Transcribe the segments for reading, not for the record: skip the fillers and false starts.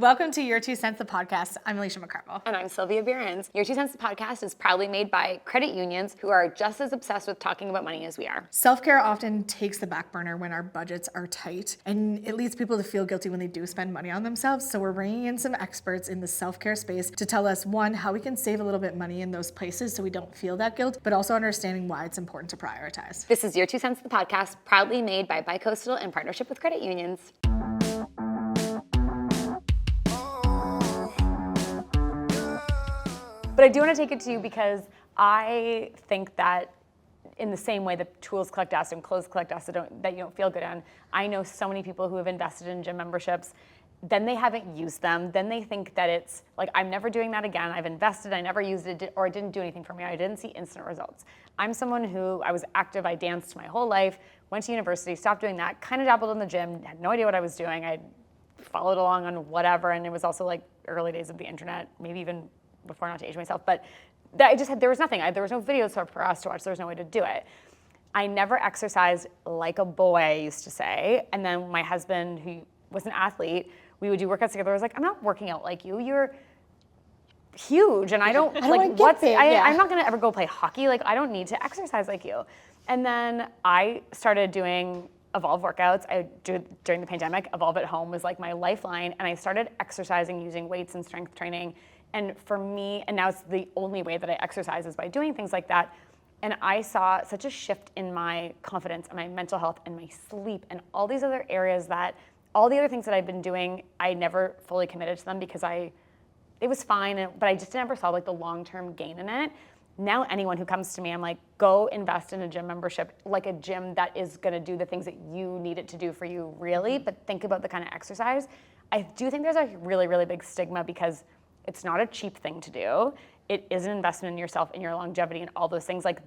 Welcome to Your 2 Cents, the podcast. I'm Alicia Mccarvell. And I'm Sylvia Beirnes. Your 2 Cents, the podcast is proudly made by credit unions who are just as obsessed with talking about money as we are. Self-care often takes the back burner when our budgets are tight, and it leads people to feel guilty when they do spend money on themselves. So we're bringing in some experts in the self-care space to tell us, one, how we can save a little bit money in those places so we don't feel that guilt, but also understanding why it's important to prioritize. This is Your 2 Cents, the podcast, proudly made by Bicoastal in partnership with credit unions. But I do want to take it to you because I think that in the same way that tools collect dust and clothes collect dust that you don't feel good on, I know so many people who have invested in gym memberships, then they haven't used them, then they think that it's like, I'm never doing that again, I've invested, I never used it, or it didn't do anything for me, I didn't see instant results. I'm someone who, I was active, I danced my whole life, went to university, stopped doing that, kind of dabbled in the gym, had no idea what I was doing, I followed along on whatever, and it was also like early days of the internet, maybe even before, not to age myself, but there was nothing. There was no videos for us to watch. There was no way to do it. I never exercised like a boy, I used to say. And then my husband, who was an athlete, we would do workouts together. I was like, I'm not working out like you. You're huge, and I don't like what's. I'm not gonna ever go play hockey. Like I don't need to exercise like you. And then I started doing Evolve workouts. I do during the pandemic. Evolve at home was like my lifeline, and I started exercising using weights and strength training. And for me, and now it's the only way that I exercise is by doing things like that. And I saw such a shift in my confidence and my mental health and my sleep and all these other areas that all the other things that I've been doing, I never fully committed to them because it was fine, but I just never saw like the long-term gain in it. Now anyone who comes to me, I'm like, go invest in a gym membership, like a gym that is gonna do the things that you need it to do for you really, but think about the kind of exercise. I do think there's a really, really big stigma because it's not a cheap thing to do. It is an investment in yourself and your longevity and all those things. Like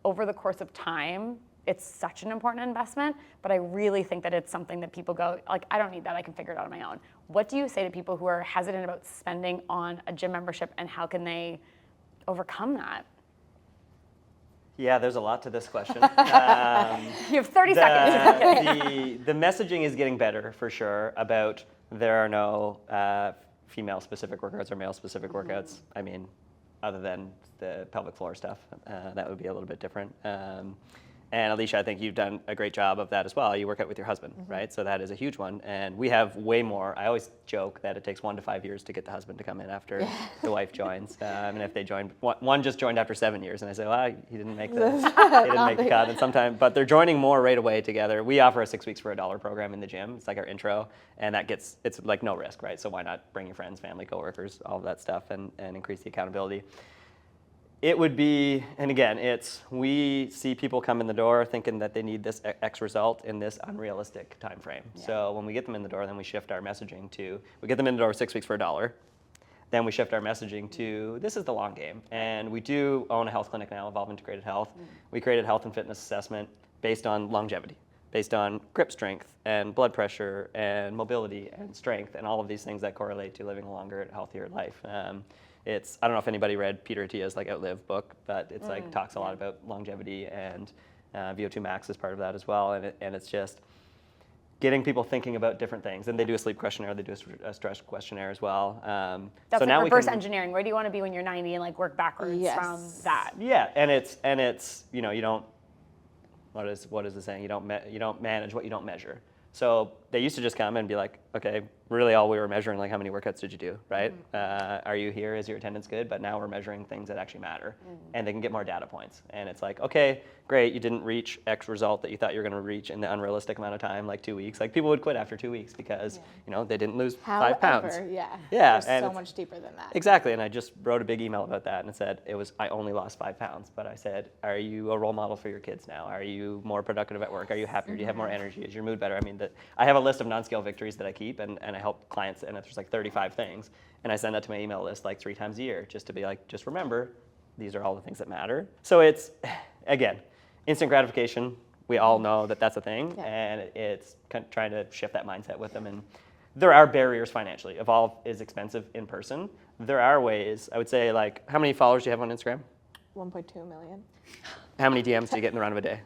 over the course of time, it's such an important investment, but I really think that it's something that people go, like, I don't need that, I can figure it out on my own. What do you say to people who are hesitant about spending on a gym membership and how can they overcome that? Yeah, there's a lot to this question. You have 30 seconds. The messaging is getting better for sure about there are no female-specific workouts or male-specific workouts. I mean, other than the pelvic floor stuff, that would be a little bit different. And Alicia, I think you've done a great job of that as well. You work out with your husband, right? So that is a huge one. And we have way more. I always joke that it takes 1 to 5 years to get the husband to come in after the wife joins. And if they join, one just joined after 7 years. And I say, well, he didn't make the cut. And sometimes, but they're joining more right away together. We offer a 6 weeks for $1 program in the gym. It's like our intro. And it's like no risk, right? So why not bring your friends, family, coworkers, all of that stuff and increase the accountability. It would be, and again, we see people come in the door thinking that they need this X result in this unrealistic time frame. Yeah. So when we get them in the door, then we shift our messaging we get them in the door 6 weeks for $1. Then we shift our messaging to, this is the long game. And we do own a health clinic now, Evolve Integrated Health. We created health and fitness assessment based on longevity, based on grip strength and blood pressure and mobility and strength and all of these things that correlate to living a longer, healthier life. I don't know if anybody read Peter Attia's Outlive book, but it's talks a lot about longevity and VO2 max is part of that as well. And it's just getting people thinking about different things. And they do a sleep questionnaire, they do a stress questionnaire as well. That's so like now reverse engineering. Where do you want to be when you're 90 and work backwards from that? Yeah, and it's you don't, what is the saying? You don't manage what you don't measure. So they used to just come and be like, okay, really all we were measuring, how many workouts did you do, right? Are you here? Is your attendance good? But now we're measuring things that actually matter. And they can get more data points. And it's like, okay, great, you didn't reach X result that you thought you were going to reach in the unrealistic amount of time, 2 weeks. People would quit after 2 weeks because, they didn't lose 5 pounds. Yeah, and so much deeper than that. Exactly, and I just wrote a big email about that and it said, I only lost 5 pounds. But I said, are you a role model for your kids now? Are you more productive at work? Are you happier? Do you have more energy? Is your mood better? I mean, I have a list of non-scale victories that I keep and I help clients, and there's 35 things. And I send that to my email list 3 times a year just to be just remember, these are all the things that matter. So it's, again, instant gratification. We all know that that's a thing, and it's trying to shift that mindset with them. And there are barriers financially. Evolve is expensive in person. There are ways, I would say, how many followers do you have on Instagram? 1.2 million. How many DMs do you get in the run of a day?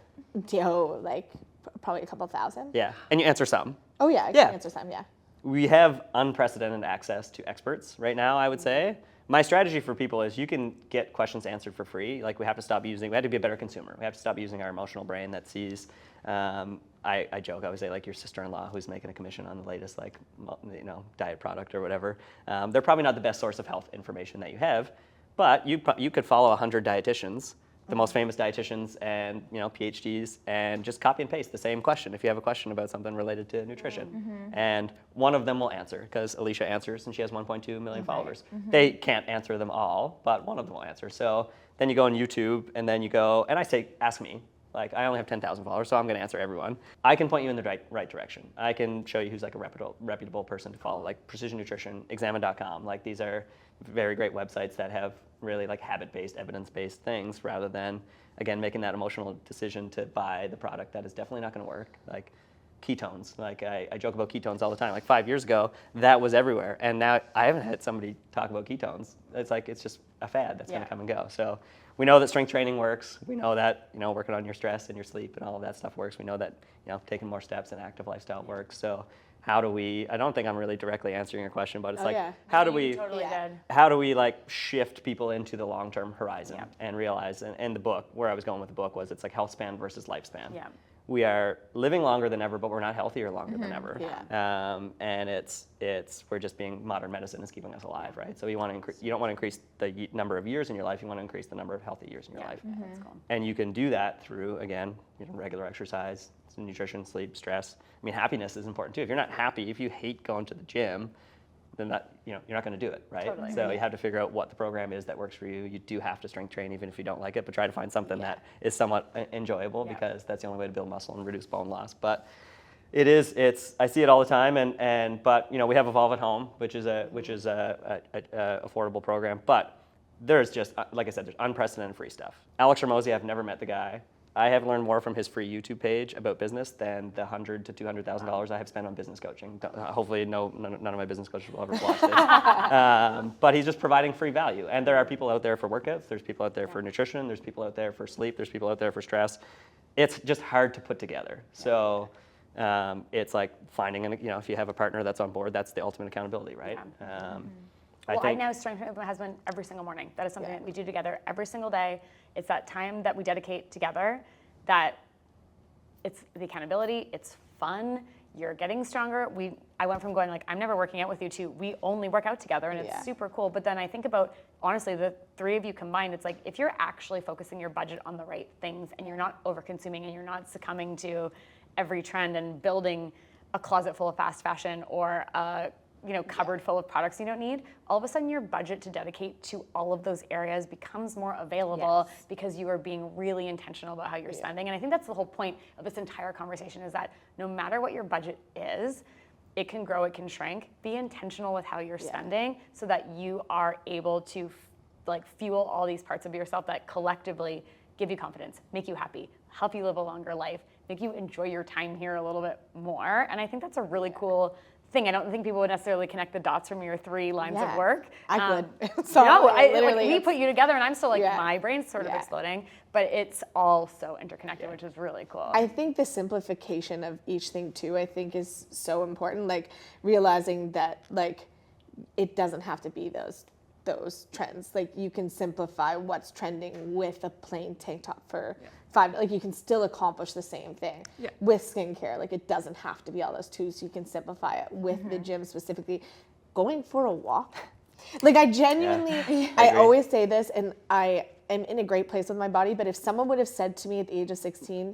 Probably a couple thousand. Yeah, and you answer some. Oh yeah, I can answer some, yeah. we have unprecedented access to experts right now, I would say. My strategy for people is you can get questions answered for free. Like we have to be a better consumer. We have to stop using our emotional brain that sees, I joke, I would say like your sister-in-law who's making a commission on the latest like, diet product or whatever. They're probably not the best source of health information that you have, but you could follow 100 dietitians, the most famous dietitians and PhDs, and just copy and paste the same question if you have a question about something related to nutrition. And one of them will answer, because Alicia answers and she has 1.2 million followers. They can't answer them all, but one of them will answer. So then you go on YouTube and then you go, and I say, ask me. Like I only have 10,000 followers, so I'm going to answer everyone. I can point you in the right direction. I can show you who's like a reputable person to follow, like Precision Nutrition, Examine.com. Like these are very great websites that have really like habit-based, evidence-based things, rather than, again, making that emotional decision to buy the product that is definitely not going to work. Like ketones. Like I joke about ketones all the time. Like 5 years ago, that was everywhere, and now I haven't had somebody talk about ketones. It's just a fad that's going to come and go. So we know that strength training works. We know that working on your stress and your sleep and all of that stuff works. We know that taking more steps and active lifestyle works. So how do we? I don't think I'm really directly answering your question, but it's how do we? Totally did. How do we like shift people into the long-term horizon and realize? And the book, where I was going with the book was, it's like health span versus lifespan. Yeah. We are living longer than ever, but we're not healthier longer than ever. Yeah. And we're just being, modern medicine is keeping us alive, right? So you don't want to increase the number of years in your life. You want to increase the number of healthy years in your life. That's cool. And you can do that through, again, regular exercise, nutrition, sleep, stress. I mean, happiness is important too. If you're not happy, if you hate going to the gym, then you're not going to do it, right? Totally. So you have to figure out what the program is that works for you. You do have to strength train even if you don't like it, but try to find something that is somewhat enjoyable, because that's the only way to build muscle and reduce bone loss. But I see it all the time, but we have Evolve at Home, which is a affordable program. But there's just, like I said, there's unprecedented free stuff. Alex Hormozi, I've never met the guy. I have learned more from his free YouTube page about business than the $100,000 to $200,000 I have spent on business coaching. Hopefully, none of my business coaches will ever watch this. But he's just providing free value. And there are people out there for workouts. There's people out there for nutrition. There's people out there for sleep. There's people out there for stress. It's just hard to put together. So it's like finding, if you have a partner that's on board, that's the ultimate accountability, right? I now strength train with my husband every single morning. That is something that we do together every single day. It's that time that we dedicate together, that it's the accountability, it's fun, you're getting stronger. I went from going like, I'm never working out with you to we only work out together, and it's super cool. But then I think about, honestly, the three of you combined, it's like if you're actually focusing your budget on the right things and you're not over-consuming and you're not succumbing to every trend and building a closet full of fast fashion or a cupboard full of products you don't need, all of a sudden your budget to dedicate to all of those areas becomes more available because you are being really intentional about how you're spending. And I think that's the whole point of this entire conversation, is that no matter what your budget is, it can grow, it can shrink. Be intentional with how you're spending so that you are able to fuel all these parts of yourself that collectively give you confidence, make you happy, help you live a longer life, make you enjoy your time here a little bit more. And I think that's a really cool thing. I don't think people would necessarily connect the dots from your three lines of work. I could. So we put you together, and I'm still my brain's sort of exploding, but it's all so interconnected, which is really cool. I think the simplification of each thing too, I think is so important. Like realizing that it doesn't have to be those trends. Like you can simplify what's trending with a plain tank top for $5. You can still accomplish the same thing with skincare. Like it doesn't have to be all those twos. You can simplify it with the gym, specifically going for a walk. Like I genuinely, I always say this, and I am in a great place with my body, but if someone would have said to me at the age of 16,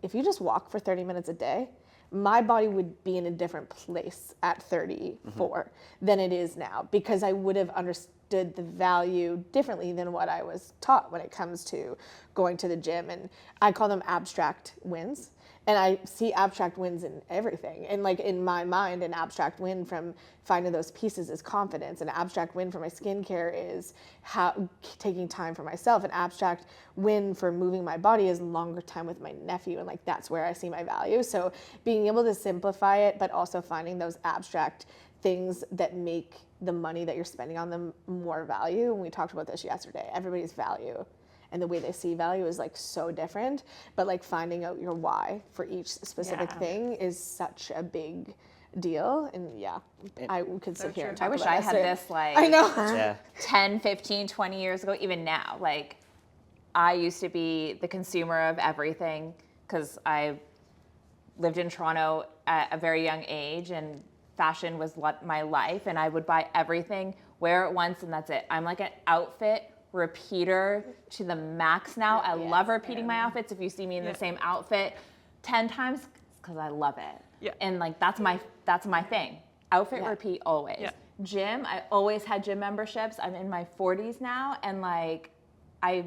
if you just walk for 30 minutes a day, my body would be in a different place at 34 than it is now, because I would have understood the value differently than what I was taught when it comes to going to the gym. And I call them abstract wins. And I see abstract wins in everything. And in my mind, an abstract win from finding those pieces is confidence. An abstract win for my skincare is taking time for myself. An abstract win for moving my body is longer time with my nephew. And that's where I see my value. So being able to simplify it, but also finding those abstract things that make the money that you're spending on them more value. And we talked about this yesterday. Everybody's value and the way they see value is so different, but finding out your why for each specific thing is such a big deal. And I could sit here and talk I wish about I had this like I know. Yeah. 10, 15, 20 years ago, even now. Like, I used to be the consumer of everything because I lived in Toronto at a very young age and fashion was my life, and I would buy everything, wear it once, and that's it. I'm like an outfit repeater to the max now. I love repeating my outfits. If you see me in the same outfit 10 times, because I love it. Yeah. And like that's my thing. Outfit repeat always. Yeah. Gym, I always had gym memberships. I'm in my 40s now, and like I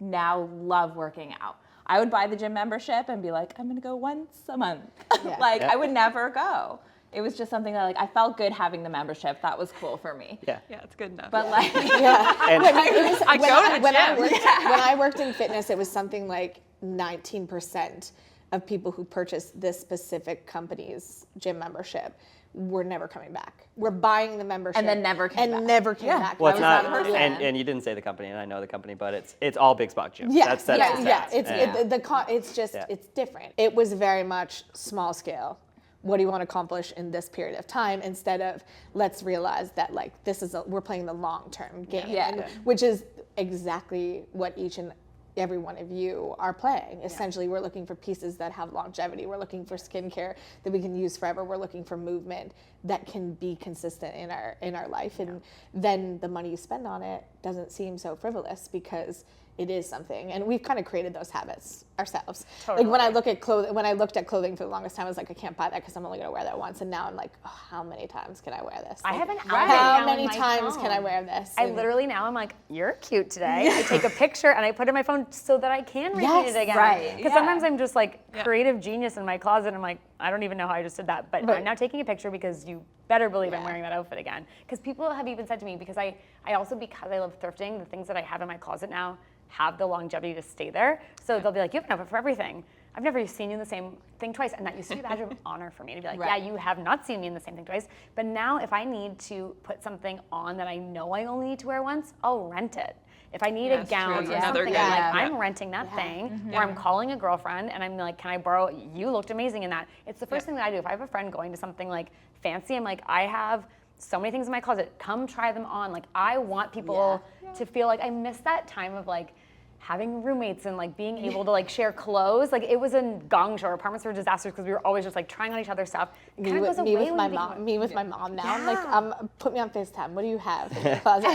now love working out. I would buy the gym membership and be like, I'm gonna go once a month. I would never go. It was just something that like I felt good having the membership. That was cool for me. Yeah. Yeah, it's good enough. But like When I worked in fitness, it was something like 19% of people who purchased this specific company's gym membership were never coming back. We're buying the membership And then never came back. never came back. Well, I it's was not, that person. and you didn't say the company, and I know the company, but it's all big spot gyms. Yes, That's the stats. It's just it's different. It was very much small scale. What do you want to accomplish in this period of time, instead of let's realize that like we're playing the long term game, which is exactly what each and every one of you are playing. Essentially, we're looking for pieces that have longevity. We're looking for skincare that we can use forever. We're looking for movement that can be consistent in our life, and then the money you spend on it doesn't seem so frivolous because it is something, and we've kind of created those habits ourselves. Like when I look at when I looked at clothing for the longest time, I was like, I can't buy that because I'm only going to wear that once. And now I'm like, oh, how many times can I wear this? I Like, have an outfit how now many in my times can I phone. wear this? I And- literally now I'm like, you're cute today. I take a picture and I put it in my phone so that I can repeat Yes, it again. right. Because sometimes I'm just like creative genius in my closet. And I'm like, I don't even know how I just did that. But I'm now taking a picture because you better believe I'm wearing that outfit again. Because people have even said to me, because I also, because I love thrifting, the things that I have in my closet now have the longevity to stay there. So they'll be like, you have an outfit for everything. I've never seen you in the same thing twice. And that used to be a badge of honor for me to be like, yeah, you have not seen me in the same thing twice. But now if I need to put something on that I know I only need to wear once, I'll rent it. If I need a That's gown true. or Another something, good- I'm like, I'm renting that thing. Or I'm calling a girlfriend and I'm like, can I borrow, you looked amazing in that. It's the first thing that I do. If I have a friend going to something like fancy, I'm like, I have so many things in my closet, come try them on. Like I want people to feel like I miss that time of like, having roommates and like being able to like share clothes. Like it was a gong show. Our apartments were disasters because we were always just like trying on each other's stuff. It kind of goes away with when my you become- mom. Me with my mom now. I'm like, put me on FaceTime. What do you have in your closet?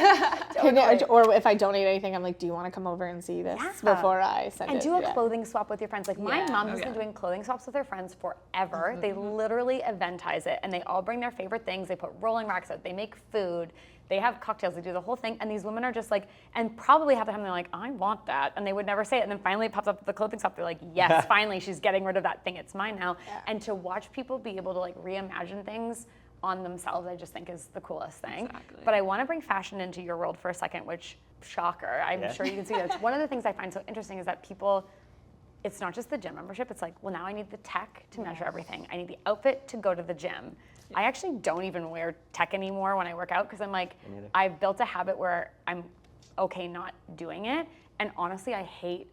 Or if I donate anything, I'm like, do you want to come over and see this before I send it? And do a clothing swap with your friends. Like my mom has been doing clothing swaps with her friends forever. They literally eventize it and they all bring their favorite things. They put rolling racks out. They make food. They have cocktails, they do the whole thing, and these women are just like, and probably half the time they're like, I want that, and they would never say it, and then finally it pops up at the clothing shop, they're like, yes, finally, she's getting rid of that thing, it's mine now. And to watch people be able to like reimagine things on themselves, I just think is the coolest thing. Exactly. But I want to bring fashion into your world for a second, which, shocker, I'm sure you can see that. One of the things I find so interesting is that people, it's not just the gym membership, it's like, well, now I need the tech to measure everything. I need the outfit to go to the gym. I actually don't even wear tech anymore when I work out because I'm like, I've built a habit where I'm okay not doing it. And honestly, I hate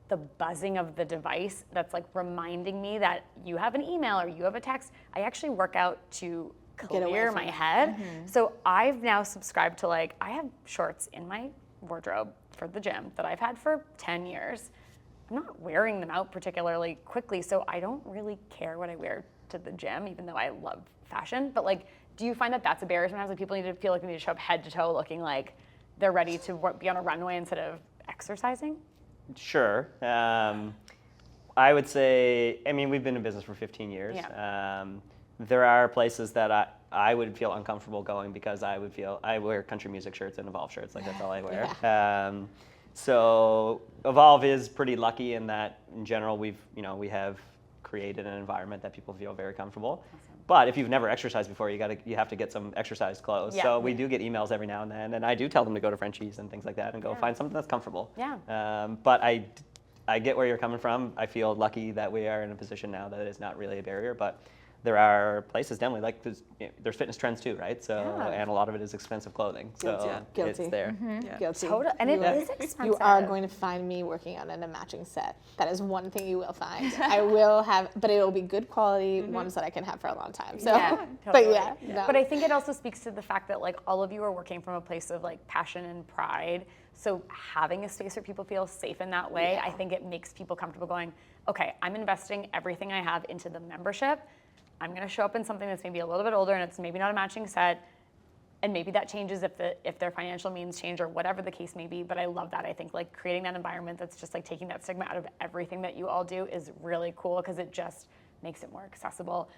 the buzzing of the device that's like reminding me that you have an email or you have a text. I actually work out to clear my head. So I've now subscribed to like, I have shorts in my wardrobe for the gym that I've had for 10 years. I'm not wearing them out particularly quickly, so I don't really care what I wear to the gym, even though I love fashion. But like, do you find that that's a barrier sometimes? Like people need to feel like they need to show up head to toe looking like they're ready to be on a runway instead of exercising? Sure. I would say, I mean, we've been in business for 15 years. Yeah. There are places that I would feel uncomfortable going because I wear country music shirts and Evolve shirts, like that's all I wear. So Evolve is pretty lucky in that in general we have created an environment that people feel very comfortable. Awesome. But if you've never exercised before, you have to get some exercise clothes. Yeah. So we do get emails every now and then, and I do tell them to go to Frenchies and things like that and go find something that's comfortable. Yeah. But I get where you're coming from. I feel lucky that we are in a position now that it is not really a barrier. But there are places definitely like there's fitness trends too, right? So and a lot of it is expensive clothing. So Guilty. it's there. Guilty. Total, and it is expensive. You are going to find me working on a matching set. That is one thing you will find. I will have, but it will be good quality ones that I can have for a long time. So, but totally. no. But I think it also speaks to the fact that like all of you are working from a place of like passion and pride. So having a space where people feel safe in that way, I think it makes people comfortable going, okay, I'm investing everything I have into the membership. I'm going to show up in something that's maybe a little bit older and it's maybe not a matching set. And maybe that changes if their financial means change or whatever the case may be. But I love that. I think like creating that environment that's just like taking that stigma out of everything that you all do is really cool because it just makes it more accessible.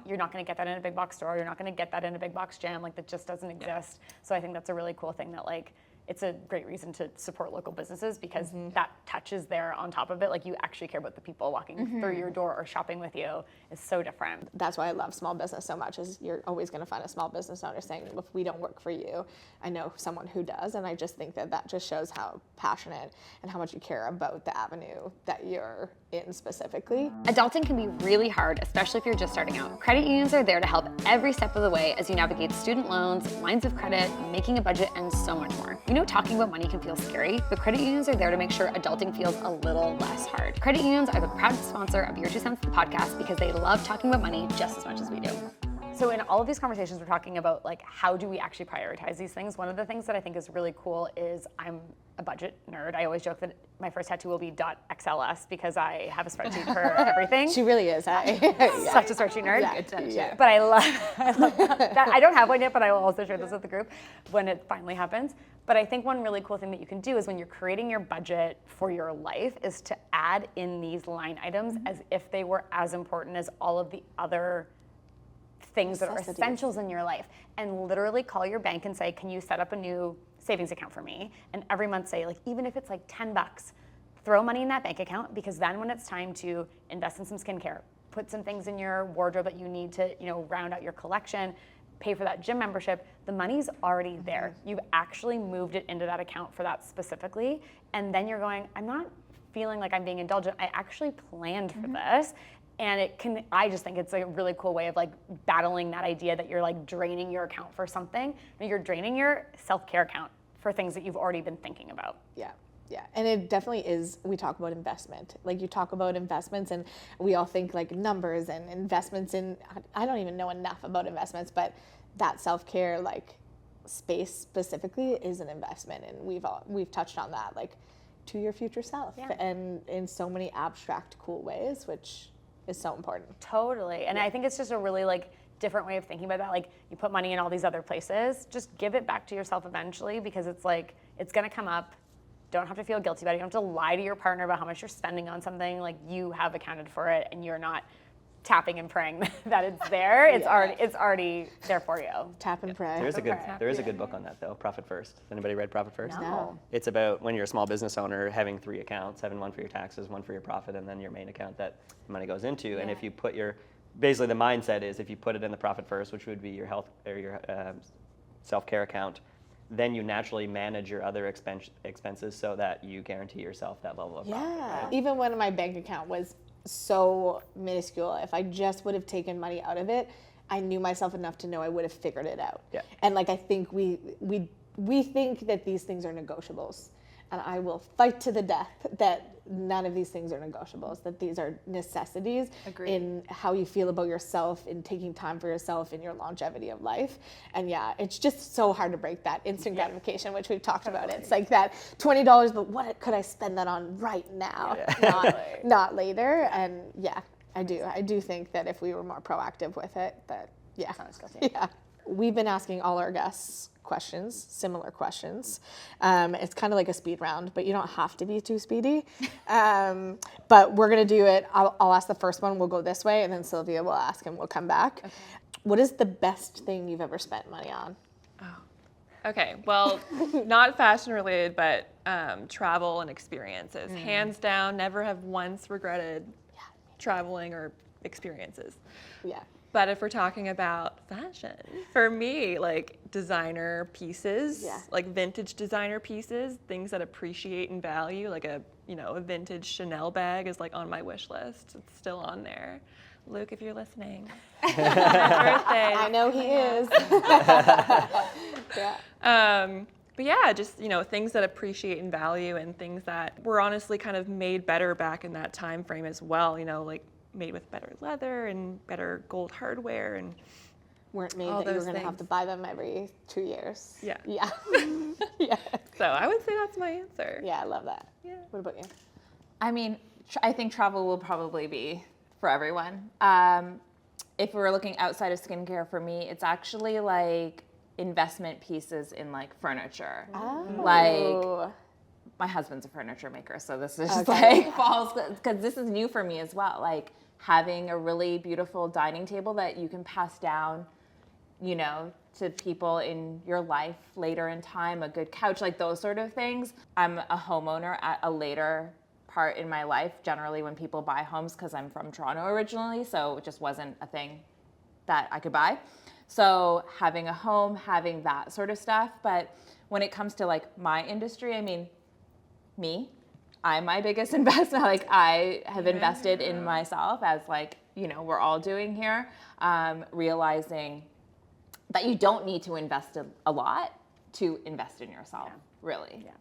You're not going to get that in a big box store. You're not going to get that in a big box gym. Like that just doesn't exist. So I think that's a really cool thing that like, it's a great reason to support local businesses because that touch is there on top of it. Like you actually care about the people walking through your door or shopping with you is so different. That's why I love small business so much is you're always going to find a small business owner saying, if we don't work for you, I know someone who does. And I just think that just shows how passionate and how much you care about the avenue that you're in specifically. Adulting can be really hard, especially if you're just starting out. Credit unions are there to help every step of the way as you navigate student loans, lines of credit, making a budget, and so much more. You know, talking about money can feel scary, but credit unions are there to make sure adulting feels a little less hard. Credit unions are the proud sponsor of Your 2 Cents, the podcast, because they love talking about money just as much as we do. So in all of these conversations, we're talking about like, how do we actually prioritize these things? One of the things that I think is really cool is I'm a budget nerd. I always joke that my first tattoo will be .xls because I have a spreadsheet for everything. She really is. Such a spreadsheet nerd. Yeah. But I love that. I don't have one yet, but I will also share this with the group when it finally happens. But I think one really cool thing that you can do is when you're creating your budget for your life is to add in these line items as if they were as important as all of the other things that are essentials in your life, and literally call your bank and say, can you set up a new savings account for me? And every month say, like, even if it's like $10, throw money in that bank account, because then when it's time to invest in some skincare, put some things in your wardrobe that you need to, round out your collection, pay for that gym membership, the money's already there. You've actually moved it into that account for that specifically. And then you're going, I'm not feeling like I'm being indulgent. I actually planned for this. And I just think it's a really cool way of like battling that idea that you're like draining your account for something. No, you're draining your self-care account for things that you've already been thinking about. Yeah. And it definitely is, we talk about investment. Like you talk about investments and we all think like numbers and investments in, I don't even know enough about investments, but that self-care like space specifically is an investment. And we've touched on that, like to your future self and in so many abstract, cool ways, which is so important. Totally. And I think it's just a really like different way of thinking about that. Like you put money in all these other places, just give it back to yourself eventually, because it's like, it's going to come up. Don't have to feel guilty about it. You don't have to lie to your partner about how much you're spending on something. Like you have accounted for it and you're not tapping and praying that it's there. It's already there for you. Tap and pray. There is a good book on that though, Profit First. Has anybody read Profit First? No. It's about when you're a small business owner having 3 accounts, having one for your taxes, one for your profit, and then your main account that money goes into. Yeah. And if you put basically the mindset is if you put it in the Profit First, which would be your health or your self-care account, then you naturally manage your other expenses so that you guarantee yourself that level of profit. Yeah. Right? Even when my bank account was so minuscule, if I just would have taken money out of it, I knew myself enough to know I would have figured it out. Yeah. And like I think we think that these things are negotiables, and I will fight to the death that none of these things are negotiables, that these are necessities. Agreed. In how you feel about yourself, in taking time for yourself, in your longevity of life. And yeah, it's just so hard to break that instant gratification, which we've talked about. It's like that $20, but what could I spend that on right now, not later? And yeah, I do think that if we were more proactive with it, that yeah. We've been asking all our guests similar questions. It's kind of like a speed round, but you don't have to be too speedy. But we're gonna do it. I'll ask the first one, we'll go this way, and then Sylvia will ask and we'll come back. Okay. What is the best thing you've ever spent money on? Okay, well, not fashion related, but travel and experiences. Hands down, never have once regretted traveling or experiences. Yeah. But if we're talking about fashion, for me, like designer pieces, like vintage designer pieces, things that appreciate and value, like a vintage Chanel bag is like on my wish list. It's still on there. Luke, if you're listening, birthday. I know he is. Yeah. But yeah, just, things that appreciate and value and things that were honestly kind of made better back in that time frame as well, like made with better leather and better gold hardware and Weren't made all that you were those going to have to things. buy them every 2 years. Yeah. Yeah. Yeah. So I would say that's my answer. Yeah, I love that. Yeah. What about you? I mean, I think travel will probably be for everyone. If we're looking outside of skincare, for me, it's actually like investment pieces in like furniture. Like my husband's a furniture maker, so this is just like falls, because this is new for me as well. Like having a really beautiful dining table that you can pass down, to people in your life later in time, a good couch, like those sort of things. I'm a homeowner at a later part in my life, generally when people buy homes, because I'm from Toronto originally, so it just wasn't a thing that I could buy. So having a home, having that sort of stuff. But when it comes to like my industry, I mean, I'm my biggest investment. Like I have invested in myself, as like, we're all doing here, realizing that you don't need to invest a lot to invest in yourself, really. Yeah.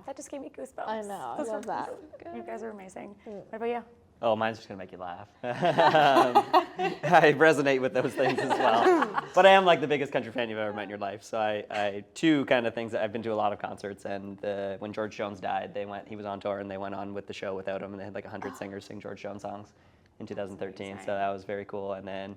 That just gave me goosebumps. I know. I love that. You guys are amazing. What about you? Oh, mine's just gonna make you laugh. I resonate with those things as well. But I am like the biggest country fan you've ever met in your life. So I two kind of things. I've been to a lot of concerts, and when George Jones died, he was on tour, and they went on with the show without him, and they had like 100 singers sing George Jones songs in 2013. So that was very cool. And then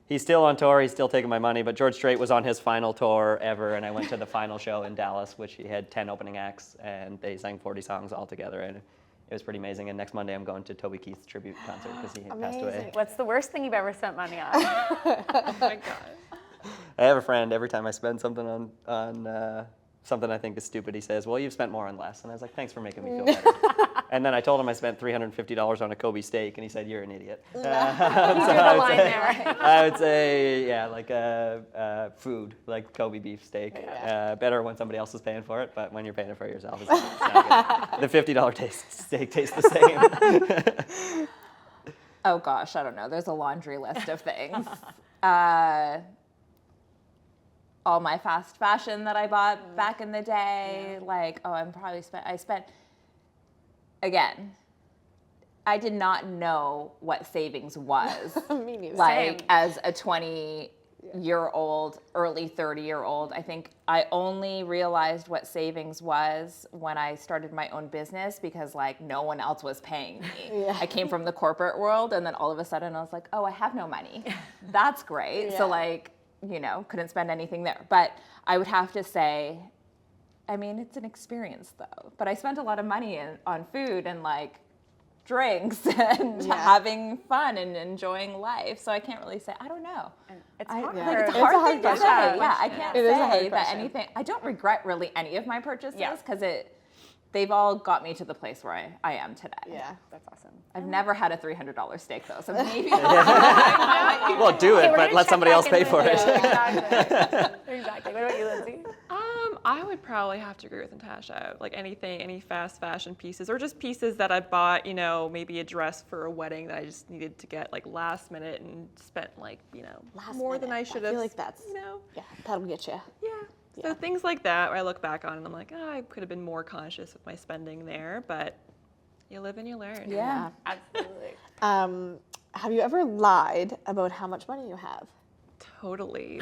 he's still on tour. He's still taking my money. But George Strait was on his final tour ever, and I went to the final show in Dallas, which he had 10 opening acts, and they sang 40 songs all together. And it was pretty amazing. And next Monday, I'm going to Toby Keith's tribute concert because he passed away. What's the worst thing you've ever spent money on? Oh my God. I have a friend, every time I spend something on something I think is stupid, he says, well, you've spent more on less. And I was like, thanks for making me feel better. And then I told him I spent $350 on a Kobe steak, and he said, you're an idiot. You drew the line there. I would say, yeah, like food, like Kobe beef steak. Better when somebody else is paying for it, but when you're paying it for yourself, it's not good. The $50 steak tastes the same. Oh gosh, I don't know. There's a laundry list of things. All my fast fashion that I bought back in the day, I spent, again, I did not know what savings was. Me neither. Like as a 20-year-old, early 30-year-old, I think I only realized what savings was when I started my own business, because like no one else was paying me. I came from the corporate world, and then all of a sudden I was like, oh, I have no money. That's great. So like, couldn't spend anything there. But I would have to say, I mean, it's an experience though. But I spent a lot of money on food and like drinks and having fun and enjoying life. So I can't really say, I don't know. It's It's hard. a hard thing to question. say. Yeah, I can't It is a hard say that question. anything. I don't regret really any of my purchases, because they've all got me to the place where I am today. Yeah. That's awesome. I've never had a $300 steak though, so maybe. Well, do it, but let somebody else pay for it. Exactly. What about you, Lindsay? I would probably have to agree with Nitasha. Like anything, any fast fashion pieces, or just pieces that I bought, maybe a dress for a wedding that I just needed to get like last minute and spent like, more than I should have. I feel like that's, yeah, that'll get you. Yeah. So things like that where I look back on and I'm like, I could have been more conscious with my spending there, but you live and you learn. Yeah. Absolutely. Have you ever lied about how much money you have? Totally.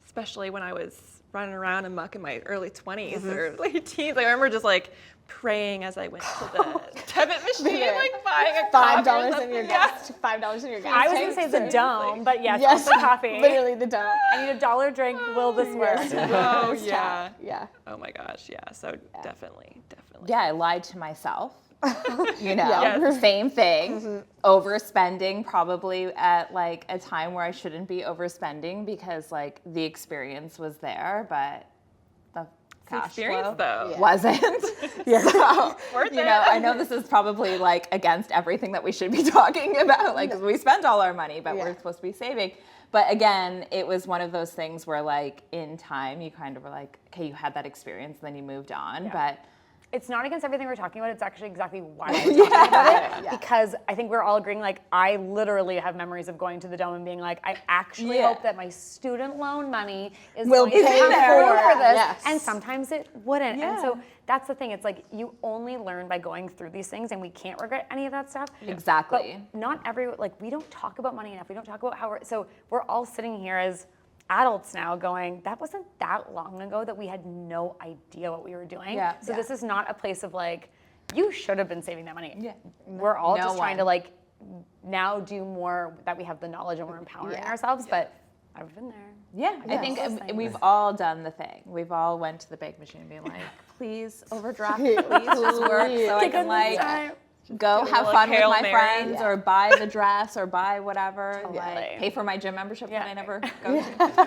Especially when I was running around amok in my early 20s or late teens. I remember just like praying as I went to the debit machine, like buying a $5 in your gas. $5 in your gas. I was going to say the dome, but yes, also coffee. Literally the dome. I need $1 drink. Will this work? Oh, yeah. Yeah. Oh my gosh, yeah. So definitely. Yeah, I lied to myself. Yes. Same thing. Overspending probably at like a time where I shouldn't be overspending, because like the experience was there, but the cash experience, flow though. wasn't. So, Worth it. I know this is probably like against everything that we should be talking about, like 'cause we spent all our money, but we're supposed to be saving. But again, it was one of those things where like in time you kind of were like, okay, you had that experience, and then you moved on. But it's not against everything we're talking about. It's actually exactly why we're talking about it. Because I think we're all agreeing, like, I literally have memories of going to the Dome and being like, I actually hope that my student loan money is going to pay come for for this. yes. And sometimes it wouldn't. And so that's the thing. It's like you only learn by going through these things, and we can't regret any of that stuff. Exactly. But not like, we don't talk about money enough. We don't talk about how so we're all sitting here as adults now going, that wasn't that long ago that we had no idea what we were doing. Yeah. So this is not a place of like, you should have been saving that money. Yeah. We're all No just trying to one. like now do more that we have the knowledge and we're empowering ourselves, but I've been there. Yeah, I think those things. we've all done the thing. We've all went to the bank machine and been like, please overdraft, please just work so I can like go have little fun with Hail my Mary. friends or buy the dress or buy whatever, Totally. like pay for my gym membership that I never go Yeah.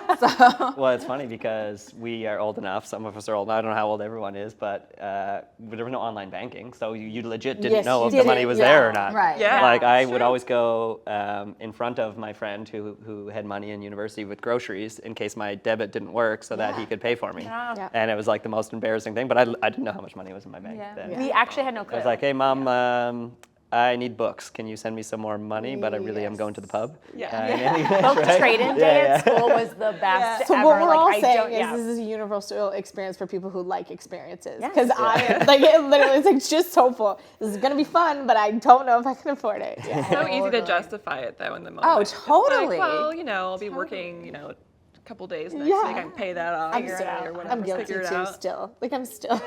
to. So Well, it's funny because we are old enough. Some of us are old. I don't know how old everyone is, but there was no online banking, so you legit didn't Yes, know you if the didn't. money was there or not. Right. Yeah. Like I would always go in front of my friend who had money in university with groceries in case my debit didn't work, so that he could pay for me. Yeah. And it was like the most embarrassing thing. But I didn't know how much money was in my bank Yeah. then. We actually had no clue. I was like, hey, Mom, I need books. Can you send me some more money? But I really am going to the pub. Book trade-in day at school was the best So ever. what we're like, all I saying don't, is yeah. this is a universal experience for people who like experiences. Yes. Because I like it literally is like just so full. This is gonna be fun, but I don't know if I can afford it. Yeah. So easy to justify it though in the moment. Oh, It's like, totally. well, I'll be working, a couple days next Yeah. week. I can pay that off. I'm or still, whatever. I'm guilty figure it too. out. Still, like I'm still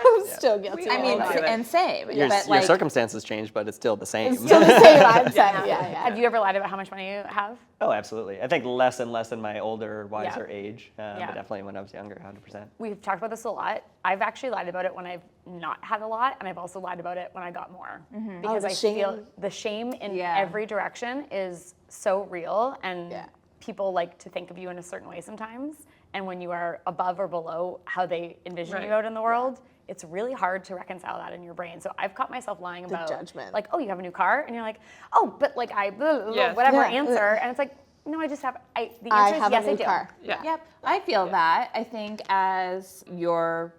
guilty. I mean, all get it. and same, Your but like circumstances change, but it's still the same. It's still the same mindset. Yeah. Have you ever lied about how much money you have? Oh, absolutely. I think less and less in my older, wiser Yeah. age, Yeah. but definitely when I was younger, 100%. We've talked about this a lot. I've actually lied about it when I've not had a lot, and I've also lied about it when I got more. Because the I feel shame. the shame in Yeah. every direction is so real, and Yeah. people like to think of you in a certain way sometimes. And when you are above or below how they envision you Right. out in the world, it's really hard to reconcile that in your brain. So I've caught myself lying about judgment. like, oh, you have a new car, and you're like, oh, but like I blah, blah, Yes. whatever Yeah. answer, and it's like, no, I just have. The I answer is have yes, a new I do. car. Yeah. Yep, I feel that. I think as your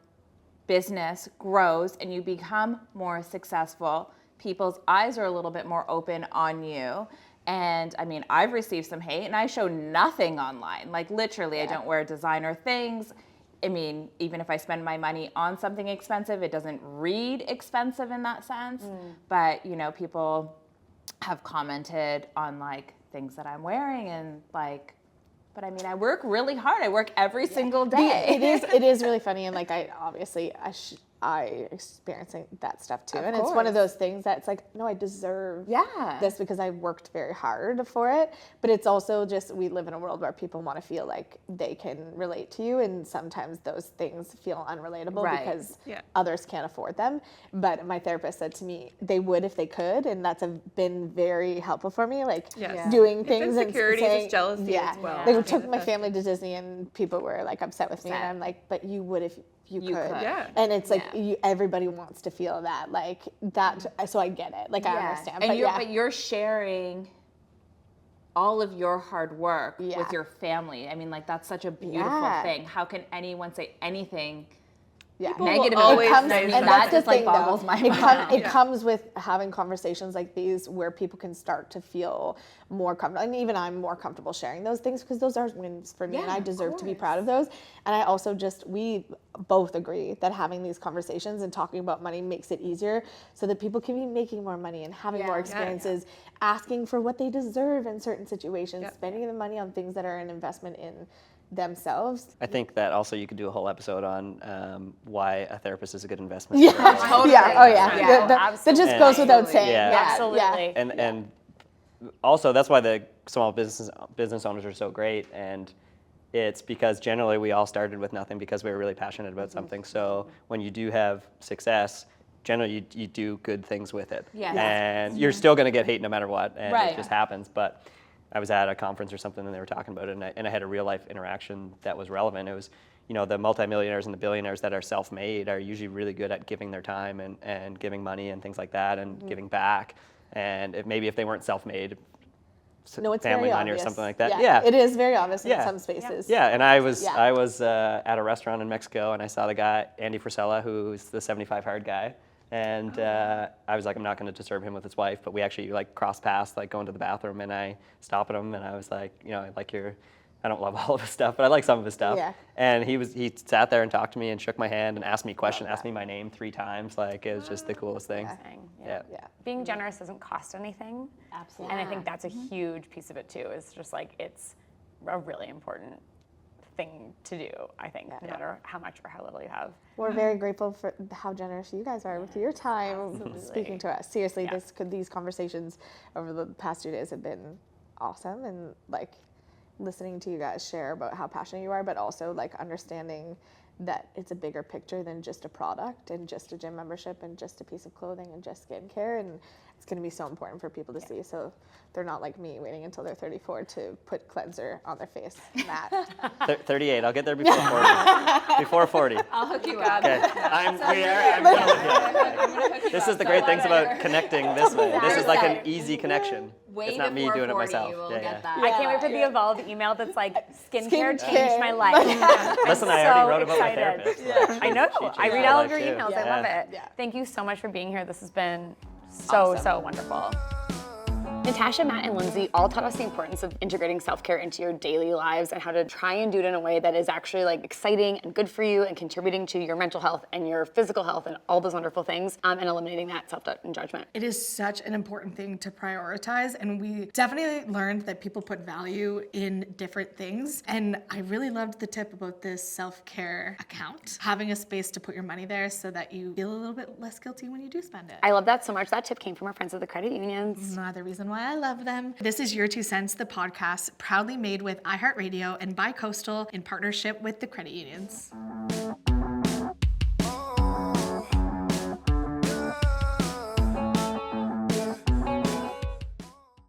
business grows and you become more successful, people's eyes are a little bit more open on you. And I mean, I've received some hate and I show nothing online. Like literally, I don't wear designer things. I mean, even if I spend my money on something expensive, it doesn't read expensive in that sense. But, people have commented on like things that I'm wearing and like, but I mean, I work really hard. I work every single day. It is really funny, and like I experiencing that stuff too, and it's one of those things that's like, no, I deserve this because I worked very hard for it. But it's also just we live in a world where people want to feel like they can relate to you, and sometimes those things feel unrelatable Right. because Yeah. others can't afford them. But my therapist said to me they would if they could, and that's been very helpful for me. Like Yes. doing It's things and insecurities, saying, it's jealousy yeah. as well. Like we Yeah. took my family to Disney, and people were like upset with me, and I'm like, but you would if you could. Yeah. And it's like everybody wants to feel that, like that. So I get it. Like I understand. And But but you're sharing all of your hard work Yeah. with your family. I mean, like that's such a beautiful Yeah. thing. How can anyone say anything will negative? always about say me? something. That that's the just like thing, boggles though. my It, mind. it comes with having conversations like these where people can start to feel more comfortable. And even I'm more comfortable sharing those things because those are wins for me, and Yeah, I of deserve to be proud of those. And I also we both agree that having these conversations and talking about money makes it easier so that people can be making more money and having more experiences, asking for what they deserve in certain situations, spending the money on things that are an investment in themselves. I think that also you could do a whole episode on why a therapist is a good investment. Yeah, Totally. yeah, oh yeah. Yeah, That just goes without Absolutely. saying. Yeah. Absolutely. And also that's why the small business owners are so great, and it's because generally we all started with nothing because we were really passionate about something. So when you do have success, generally you do good things with it. Yes. And you're still going to get hate no matter what, and Right. it just happens. But I was at a conference or something and they were talking about it, and I had a real life interaction that was relevant. It was, the multimillionaires and the billionaires that are self-made are usually really good at giving their time and giving money and things like that and giving back. And if they weren't self-made, No, it's family very money obvious. or something like that. Yeah, it is very obvious in Yeah. some spaces. Yeah, and I was Yeah. at a restaurant in Mexico and I saw the guy Andy Frisella, who's the 75 Hard guy, And I was like, I'm not going to disturb him with his wife, but we actually like cross paths, like going to the bathroom, and I stop at him, and I was like, you know, I like I don't love all of his stuff, but I like some of his stuff. Yeah. And he sat there and talked to me and shook my hand and asked me questions, asked me my name 3 times. Like, it was just the coolest thing. Yeah. Being generous doesn't cost anything. Absolutely. And I think that's a huge piece of it too, is just like, it's a really important thing to do, I think, no matter how much or how little you have. We're very grateful for how generous you guys are with your time speaking to us. Seriously, these conversations over the past 2 days have been awesome, and like listening to you guys share about how passionate you are, but also like understanding that it's a bigger picture than just a product and just a gym membership and just a piece of clothing and just skincare, and it's going to be so important for people to see, so they're not like me waiting until they're 34 to put cleanser on their face. Matt. 38. I'll get there before 40. Before 40. I'll hook you up. Okay. I'm gonna look This is the great things about connecting this way. This is like an easy connection. Way It's not me before doing it 40, myself. You will Yeah, get yeah. that. I can't wait for the evolved email that's like, skincare changed Skincare. my life. Listen, I so already wrote about my excited. therapist. Like, I know. she I changed read my all of life your too. emails. I love it. Yeah. Thank you so much for being here. This has been so wonderful. Natasha, Matt, and Lindsay all taught us the importance of integrating self-care into your daily lives and how to try and do it in a way that is actually like exciting and good for you and contributing to your mental health and your physical health and all those wonderful things, and eliminating that self-doubt and judgment. It is such an important thing to prioritize, and we definitely learned that people put value in different things. And I really loved the tip about this self-care account, having a space to put your money there so that you feel a little bit less guilty when you do spend it. I love that so much. That tip came from our friends at the credit unions. Another reason why I love them. This is Your 2 Cents, the podcast, proudly made with iHeartRadio and Bicoastal in partnership with the credit unions.